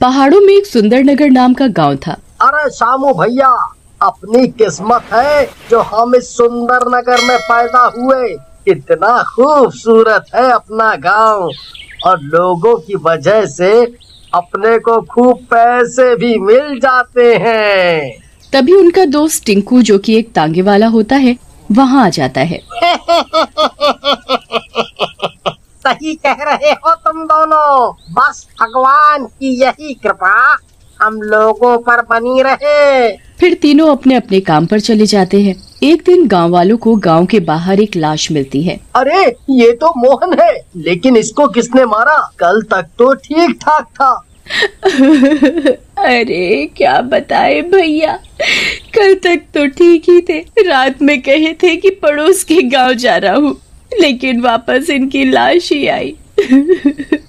पहाड़ों में एक सुंदरनगर नाम का गांव था। अरे शामू भैया, अपनी किस्मत है जो हम इस सुंदर नगर में पैदा हुए। कितना खूबसूरत है अपना गांव, और लोगों की वजह से अपने को खूब पैसे भी मिल जाते हैं। तभी उनका दोस्त टिंकू, जो कि एक तांगे वाला होता है, वहाँ आ जाता है। सही कह रहे हो तुम दोनों। बस भगवान की यही कृपा हम लोगों पर बनी रहे। फिर तीनों अपने अपने काम पर चले जाते हैं। एक दिन गांव वालों को गांव के बाहर एक लाश मिलती है। अरे ये तो मोहन है, लेकिन इसको किसने मारा? कल तक तो ठीक ठाक था। अरे क्या बताए भैया, कल तक तो ठीक ही थे। रात में कहे थे कि पड़ोस के गांव जा रहा हूँ, लेकिन वापस इनकी लाश ही आई।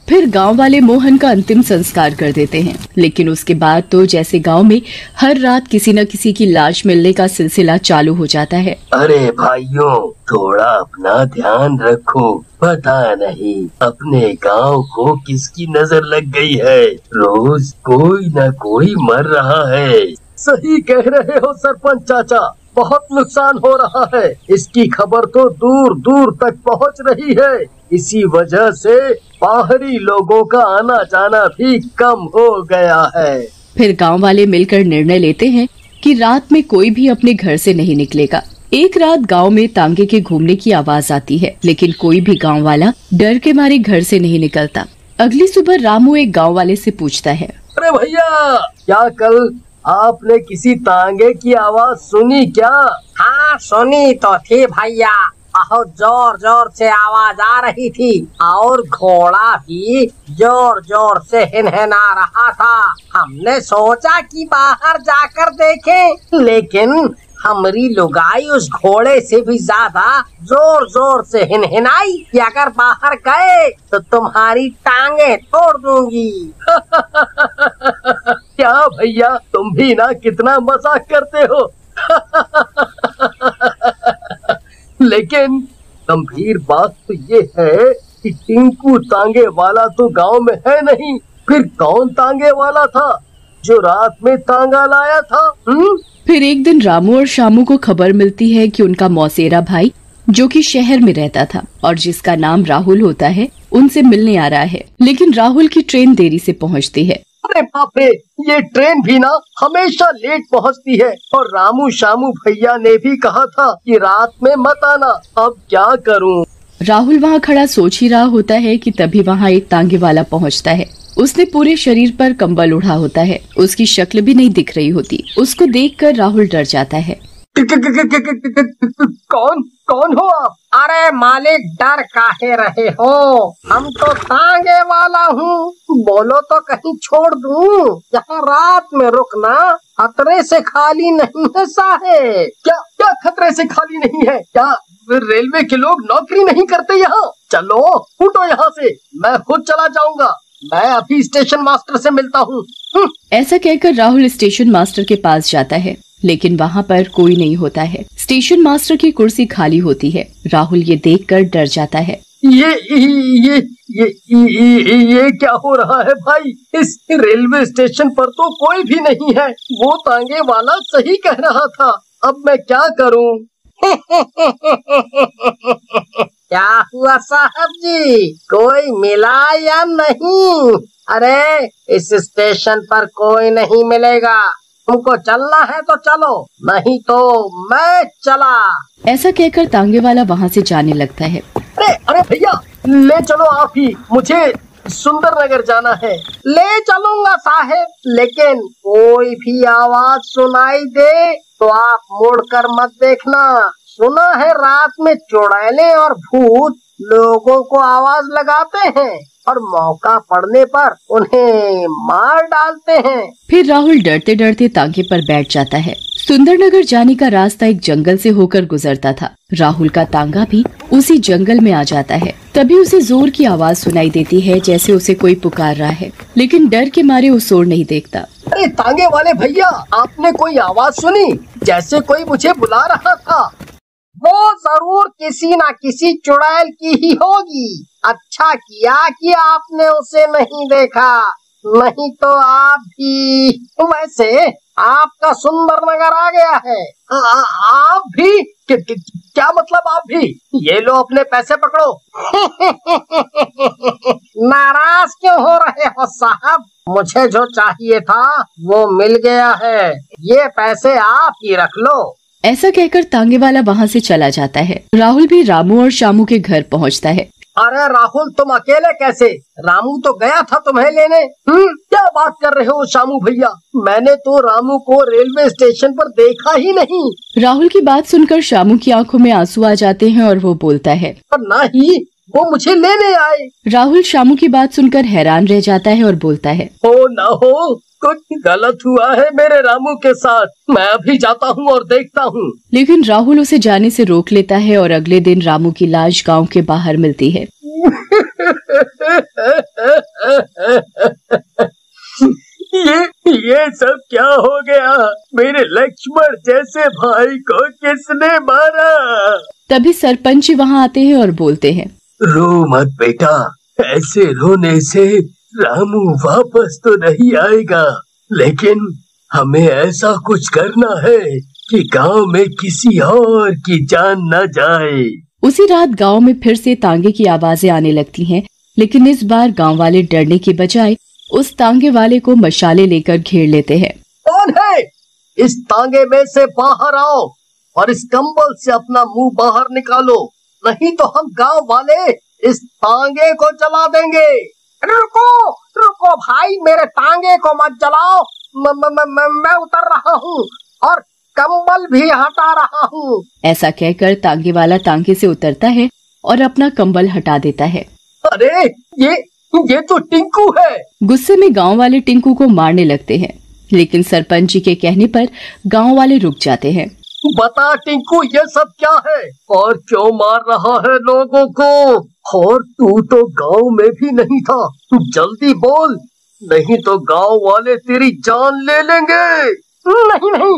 फिर गांव वाले मोहन का अंतिम संस्कार कर देते हैं, लेकिन उसके बाद तो जैसे गांव में हर रात किसी न किसी की लाश मिलने का सिलसिला चालू हो जाता है। अरे भाइयों, थोड़ा अपना ध्यान रखो। पता नहीं अपने गांव को किसकी नजर लग गई है। रोज कोई न कोई मर रहा है। सही कह रहे हो सरपंच चाचा, बहुत नुकसान हो रहा है। इसकी खबर तो दूर दूर तक पहुंच रही है। इसी वजह से बाहरी लोगों का आना जाना भी कम हो गया है। फिर गांव वाले मिलकर निर्णय लेते हैं कि रात में कोई भी अपने घर से नहीं निकलेगा। एक रात गांव में तांगे के घूमने की आवाज आती है, लेकिन कोई भी गांव वाला डर के मारे घर से नहीं निकलता। अगली सुबह रामू एक गांव वाले से पूछता है, अरे भैया, क्या कल आपने किसी तांगे की आवाज सुनी क्या? हाँ सुनी तो थी भैया, बहुत जोर जोर से आवाज आ रही थी, और घोड़ा भी जोर जोर से हिनहिना रहा था। हमने सोचा कि बाहर जाकर देखें, लेकिन हमारी लुगाई उस घोड़े से भी ज्यादा जोर जोर से हिनहिनाई कि अगर बाहर गए तो तुम्हारी टांगे तोड़ दूंगी। क्या भैया, तुम भी ना कितना मजाक करते हो। लेकिन गंभीर बात तो ये है कि टिंकू तांगे वाला तो गांव में है नहीं। फिर कौन तांगे वाला था जो रात में तांगा लाया था? फिर एक दिन रामू और शामू को खबर मिलती है कि उनका मौसेरा भाई, जो कि शहर में रहता था और जिसका नाम राहुल होता है, उनसे मिलने आ रहा है। लेकिन राहुल की ट्रेन देरी से पहुंचती है। अरे बाप रे, ये ट्रेन भी ना हमेशा लेट पहुंचती है। और रामू शामू भैया ने भी कहा था कि रात में मत आना। अब क्या करूं? राहुल वहाँ खड़ा सोच ही रहा होता है कि तभी वहाँ एक तांगे वाला पहुँचता है। उसने पूरे शरीर पर कंबल ओढ़ा होता है। उसकी शक्ल भी नहीं दिख रही होती। उसको देखकर राहुल डर जाता है। कौन कौन हो आप? अरे मालिक, डर काहे रहे हो? हम तो तांगे वाला हूँ। बोलो तो कहीं छोड़ दूँ। यहाँ रात में रुकना खतरे से खाली नहीं है साहेब। क्या क्या खतरे से खाली नहीं है? क्या रेलवे के लोग नौकरी नहीं करते यहाँ? चलो उठो यहाँ से, मैं खुद चला जाऊंगा। मैं अभी स्टेशन मास्टर से मिलता हूँ। ऐसा कहकर राहुल स्टेशन मास्टर के पास जाता है, लेकिन वहाँ पर कोई नहीं होता है। स्टेशन मास्टर की कुर्सी खाली होती है। राहुल ये देखकर डर जाता है। ये क्या हो रहा है भाई? इस रेलवे स्टेशन पर तो कोई भी नहीं है। वो तांगे वाला सही कह रहा था। अब मैं क्या करूँ? क्या हुआ साहब जी, कोई मिला या नहीं? अरे इस स्टेशन पर कोई नहीं मिलेगा। तुमको चलना है तो चलो, नहीं तो मैं चला। ऐसा कहकर तांगे वाला वहाँ से जाने लगता है। अरे अरे भैया, ले चलो आप ही, मुझे सुंदरनगर जाना है। ले चलूंगा साहेब, लेकिन कोई भी आवाज सुनाई दे तो आप मुड़कर मत देखना। सुना है रात में चुड़ैलें और भूत लोगों को आवाज लगाते हैं और मौका पड़ने पर उन्हें मार डालते हैं। फिर राहुल डरते डरते तांगे पर बैठ जाता है। सुंदरनगर जाने का रास्ता एक जंगल से होकर गुजरता था। राहुल का तांगा भी उसी जंगल में आ जाता है। तभी उसे जोर की आवाज सुनाई देती है, जैसे उसे कोई पुकार रहा है, लेकिन डर के मारे उस ओर नहीं देखता। अरे तांगे वाले भैया, आपने कोई आवाज सुनी? जैसे कोई मुझे बुला रहा था। वो जरूर किसी ना किसी चुड़ैल की ही होगी। अच्छा किया कि आपने उसे नहीं देखा, नहीं तो आप भी। वैसे आपका सुंदर नगर आ गया है। आप भी? क्या मतलब आप भी? ये लो अपने पैसे पकड़ो। नाराज क्यों हो रहे हो साहब? मुझे जो चाहिए था वो मिल गया है। ये पैसे आप ही रख लो। ऐसा कहकर तांगे वाला वहाँ से चला जाता है। राहुल भी रामू और शामू के घर पहुँचता है। अरे राहुल, तुम अकेले कैसे? रामू तो गया था तुम्हें लेने। क्या बात कर रहे हो शामू भैया? मैंने तो रामू को रेलवे स्टेशन पर देखा ही नहीं। राहुल की बात सुनकर शामू की आंखों में आंसू आ जाते हैं और वो बोलता है, पर ना ही वो मुझे लेने आए। राहुल शामू की बात सुनकर हैरान रह जाता है और बोलता है, हो ना हो, कुछ गलत हुआ है मेरे रामू के साथ। मैं अभी जाता हूँ और देखता हूँ। लेकिन राहुल उसे जाने से रोक लेता है और अगले दिन रामू की लाश गांव के बाहर मिलती है। ये सब क्या हो गया? मेरे लक्ष्मण जैसे भाई को किसने मारा? तभी सरपंच वहाँ आते हैं और बोलते हैं, रो मत बेटा, ऐसे रोने से रामू वापस तो नहीं आएगा, लेकिन हमें ऐसा कुछ करना है कि गांव में किसी और की जान न जाए। उसी रात गांव में फिर से तांगे की आवाजें आने लगती हैं, लेकिन इस बार गांव वाले डरने की बजाय उस तांगे वाले को मशाले लेकर घेर लेते हैं। कौन है? इस तांगे में से बाहर आओ और इस कंबल से अपना मुंह बाहर निकालो, नहीं तो हम गांव वाले इस तांगे को जला देंगे। रुको रुको भाई, मेरे तांगे को मत जलाओ। मैं उतर रहा हूँ और कंबल भी हटा रहा हूँ। ऐसा कहकर तांगे वाला तांगे से उतरता है और अपना कंबल हटा देता है। अरे ये तो टिंकू है। गुस्से में गांव वाले टिंकू को मारने लगते हैं, लेकिन सरपंच जी के कहने पर गांव वाले रुक जाते हैं। बता टिंकू, ये सब क्या है और क्यों मार रहा है लोगों को? और तू तो गांव में भी नहीं था, तू जल्दी बोल, नहीं तो गांव वाले तेरी जान ले लेंगे। नहीं,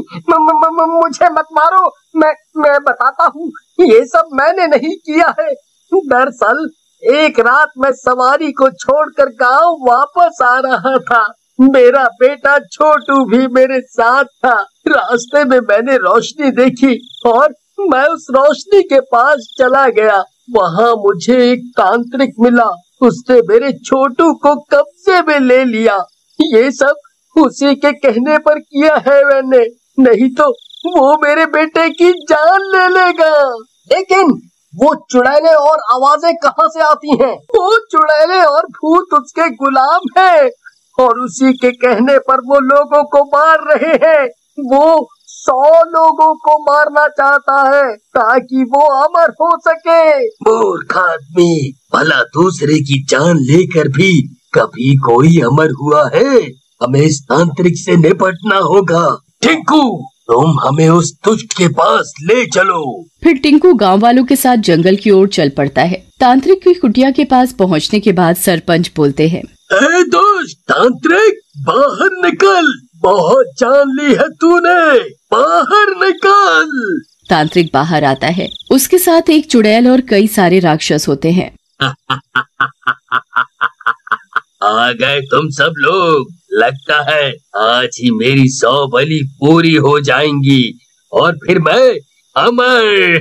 मुझे मत मारो, मैं बताता हूँ, ये सब मैंने नहीं किया है। दरअसल एक रात मैं सवारी को छोड़कर गांव वापस आ रहा था। मेरा बेटा छोटू भी मेरे साथ था। रास्ते में मैंने रोशनी देखी और मैं उस रोशनी के पास चला गया। वहाँ मुझे एक तांत्रिक मिला, उसने मेरे छोटू को कब्जे में ले लिया। ये सब उसी के कहने पर किया है मैंने, नहीं तो वो मेरे बेटे की जान ले लेगा। लेकिन वो चुड़ैलें और आवाजें कहाँ से आती हैं? वो चुड़ैलें और भूत उसके गुलाम हैं और उसी के कहने पर वो लोगों को मार रहे हैं। वो 100 लोगों को मारना चाहता है ताकि वो अमर हो सके। मूर्ख आदमी, भला दूसरे की जान लेकर भी कभी कोई अमर हुआ है? हमें इस तांत्रिक से निपटना होगा। टिंकू, तुम हमें उस दुष्ट के पास ले चलो। फिर टिंकू गांव वालों के साथ जंगल की ओर चल पड़ता है। तांत्रिक की कुटिया के पास पहुंचने के बाद सरपंच बोलते हैं, ए दुष्ट तांत्रिक, बाहर निकल, बहुत जान ली है तूने, बाहर निकल। तांत्रिक बाहर आता है, उसके साथ एक चुड़ैल और कई सारे राक्षस होते हैं। आ गए तुम सब लोग, लगता है आज ही मेरी 100 बलि पूरी हो जाएंगी और फिर मैं अमर।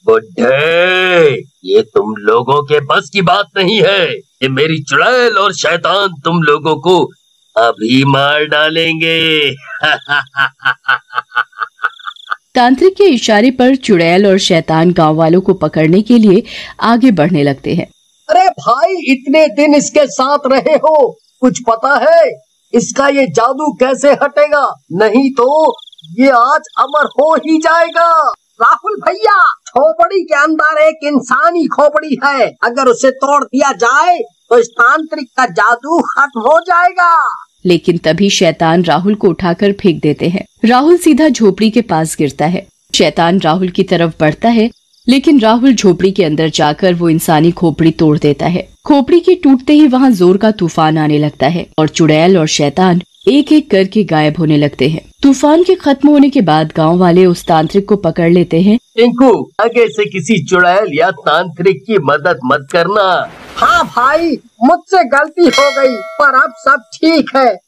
बुड्ढे, ये तुम लोगों के बस की बात नहीं है। ये मेरी चुड़ैल और शैतान तुम लोगों को अभी मार डालेंगे। तांत्रिक के इशारे पर चुड़ैल और शैतान गांव वालों को पकड़ने के लिए आगे बढ़ने लगते हैं। अरे भाई, इतने दिन इसके साथ रहे हो, कुछ पता है इसका ये जादू कैसे हटेगा? नहीं तो ये आज अमर हो ही जाएगा। राहुल भैया, खोपड़ी के अंदर एक इंसानी खोपड़ी है, अगर उसे तोड़ दिया जाए तो इस तांत्रिक का जादू खत्म हो जाएगा। लेकिन तभी शैतान राहुल को उठाकर फेंक देते हैं। राहुल सीधा झोपड़ी के पास गिरता है। शैतान राहुल की तरफ बढ़ता है, लेकिन राहुल झोपड़ी के अंदर जाकर वो इंसानी खोपड़ी तोड़ देता है। खोपड़ी के टूटते ही वहाँ जोर का तूफान आने लगता है और चुड़ैल और शैतान एक एक करके गायब होने लगते हैं। तूफान के खत्म होने के बाद गांव वाले उस तांत्रिक को पकड़ लेते हैं। टिंकू, आगे से किसी चुड़ैल या तांत्रिक की मदद मत करना। हाँ भाई, मुझसे गलती हो गई, पर अब सब ठीक है।